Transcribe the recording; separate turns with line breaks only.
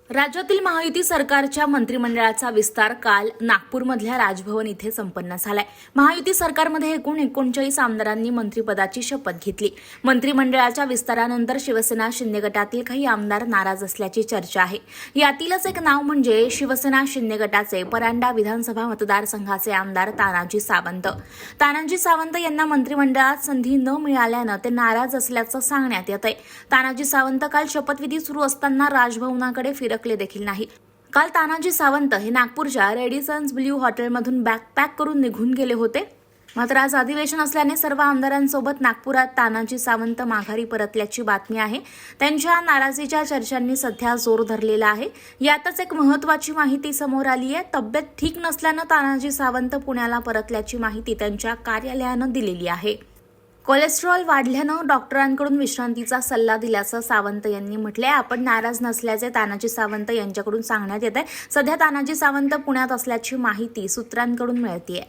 राज्यातील महायुती सरकारच्या मंत्रिमंडळाचा विस्तार काल नागपूरमधल्या राजभवन इथे संपन्न झालाय। महायुती सरकारमध्ये एकूण 39 आमदारांनी मंत्रिपदाची शपथ घेतली। मंत्रिमंडळाच्या विस्तारानंतर शिवसेना शिंदे गटातील काही आमदार नाराज असल्याची चर्चा आहे। यातीलच एक नाव म्हणजे शिवसेना शिंदे गटाचे परांडा विधानसभा मतदारसंघाचे आमदार तानाजी सावंत। तानाजी सावंत यांना मंत्रिमंडळात संधी न मिळाल्यानं ते नाराज असल्याचं सांगण्यात येतंय। तानाजी सावंत काल शपथविधी सुरू असताना राजभवनाकडे फिरकले देखील नाही। काल तानाजी सावंत हे नागपूरच्या रेडिसन्स ब्ल्यू हॉटेलमधून बॅग पॅक करून निघून गेले होते। मात्र आज अधिवेशन असल्याने सर्व आमदारांसोबत नागपुरात तानाजी सावंत माघारी परतल्याची बातमी आहे। त्यांच्या नाराजीच्या चर्चांनी सध्या जोर धरलेला आहे। यातच एक महत्त्वाची माहिती समोर आली आहे। तब्येत ठीक नसल्यानं तानाजी सावंत पुण्याला परतल्याची माहिती त्यांच्या कार्यालयानं दिलेली आहे। कोलेस्ट्रॉल वाढल्यानं डॉक्टरांकडून विश्रांतीचा सल्ला दिल्याचं सावंत यांनी म्हटलंय। आपण नाराज नसल्याचे तानाजी सावंत यांच्याकडून सांगण्यात येत आहे। सध्या तानाजी सावंत पुण्यात असल्याची माहिती सूत्रांकडून मिळतेय।